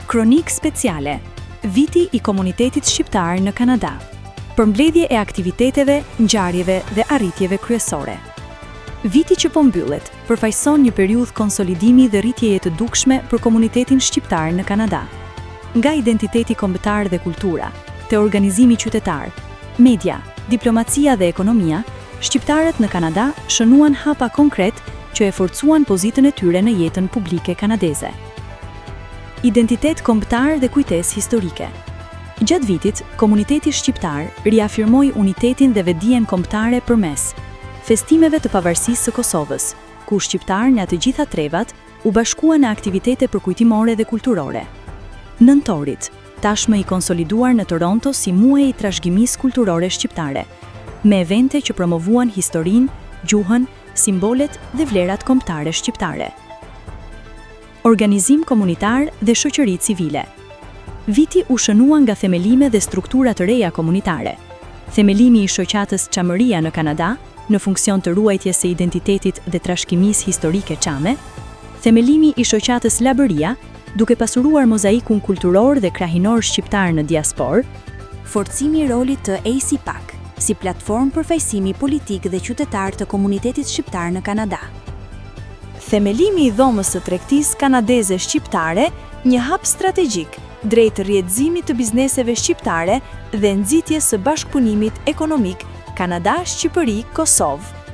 Kronik speciale, viti i komunitetit shqiptar në Kanada. Përmbledhje e aktiviteteve, ngjarjeve dhe arritjeve kryesore. Viti që po mbyllet përfaqëson një periudhë konsolidimi dhe rritjeje të dukshme për komunitetin shqiptar në Kanada. Nga identiteti kombëtar dhe kultura, te organizimi qytetar, media, diplomacia dhe ekonomia, shqiptarët në Kanada shënuan hapa konkret që e forcuan pozitën e tyre në jetën publike kanadeze. Identitet kombëtar dhe kujtesë historike. Gjatë vitit, komuniteti shqiptar riafirmoi unitetin dhe vedijen kombëtare përmes festimeve të pavarësisë së Kosovës, ku shqiptar nga të gjitha trevat u bashkuan në aktivitete përkujtimore dhe kulturore. Nëntorit, tashmë i konsoliduar në Toronto si muaj i trashëgimisë kulturore shqiptare, me evente që promovuan historinë, gjuhën, simbolet dhe vlerat kombëtare shqiptare. Organizim komunitar dhe shoqëri civile. Viti u shënua nga themelime dhe struktura të reja komunitare. Themelimi i shoqatës Çamëria në Kanada, në funksion të ruajtjes së identitetit dhe trashëgimisë historike çame, themelimi i shoqatës Labëria, duke pasuruar mozaikun kulturor dhe krahinor shqiptar në diasporë, forcimi i rolit të ACPAC si platformë përfaqësimi politik dhe qytetar të komunitetit shqiptar në Kanada. Themelimi i dhomës së tregtisë kanadeze shqiptare, një hap strategjik drejt rrjedhëzimit të bizneseve shqiptare dhe nxitjes së bashkëpunimit ekonomik Kanada-Shqipëri-Kosovë.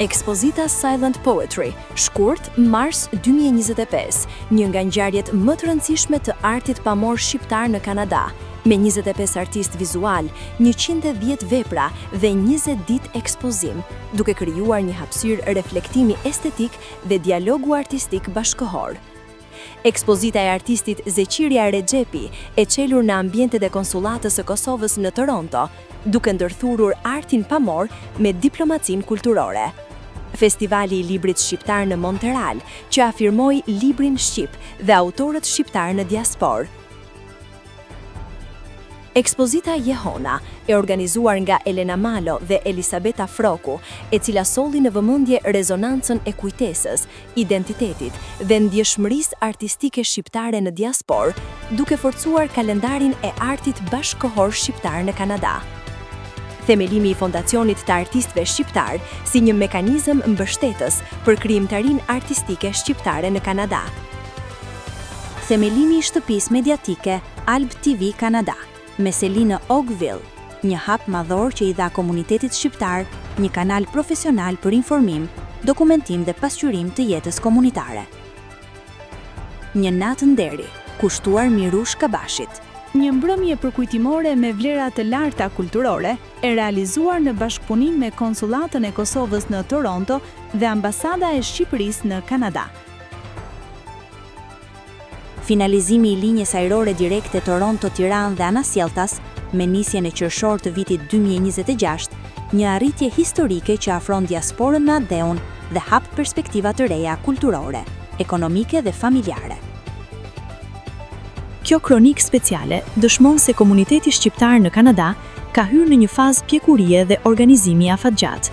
Ekspozita Silent Poetry, shkurt, mars 2025, një nga ngjarjet më të rëndësishme të artit pamor shqiptar në Kanada, me 25 artist vizual, 110 vepra dhe 20 ditë ekspozim, duke krijuar një hapësirë reflektimi estetik dhe dialogu artistik bashkëkohor. Ekspozita e artistit Zeqiria Rexhepi e çelur në ambientet e konsullatës së Kosovës në Toronto, duke ndërthurur artin pamor me diplomacin kulturore. Festivali i librit shqiptar në Montreal, që afirmoi librin shqip dhe autorët shqiptar në diasporë. Ekspozita Jehona, e organizuar nga Elena Malo dhe Elisabeta Froku, e cila solli në vëmendje rezonancën e kujtesës, identitetit dhe ndjeshmërisë artistike shqiptare në diasporë, duke forcuar kalendarin e artit bashkëkohor shqiptar në Kanada. Themelimi i fondacionit të artistëve shqiptar si një mekanizëm mbështetës për krijimtarinë artistike shqiptare në Kanada. Themelimi i shtëpisë mediatike Alb TV Kanada me Selinë Ogville, një hap madhor që i dha komunitetit shqiptar një kanal profesional për informim, dokumentim dhe pasqyrim të jetës komunitare. Një natë nderi, kushtuar Mirush Kabashit. Një mbrëmje përkujtimore me vlera të larta kulturore, e realizuar në bashkëpunim me Konsullatën e Kosovës në Toronto dhe Ambasada e Shqipërisë në Kanada. Finalizimi i linjës ajrore direkte Toronto-Tiranë dhe Anasjeltas, me nisjen e qershor të vitit 2026, një arritje historike që afron diasporën në Adeun dhe hap perspektiva të reja kulturore, ekonomike dhe familjare. Kjo kronik speciale dëshmon se komuniteti shqiptar në Kanada ka hyrë në një fazë pjekurie dhe organizimi afatgjat.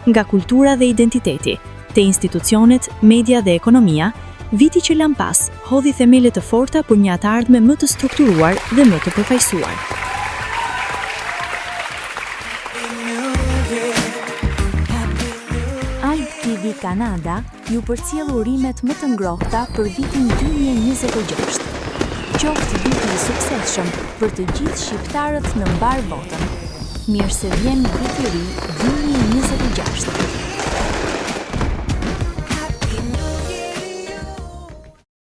Nga kultura dhe identiteti, te institucionet, media dhe ekonomia, viti që lan pas hodhi themele të forta për një atardhme më të strukturuar dhe më të përfaqësuar. Alb TV Kanada ju përcjell urimet më të ngrohta për vitin 2026. Qoftë viti i suksesshëm për të gjithë shqiptarët në mbar botën. Mirë se vjen viti i ri 2026.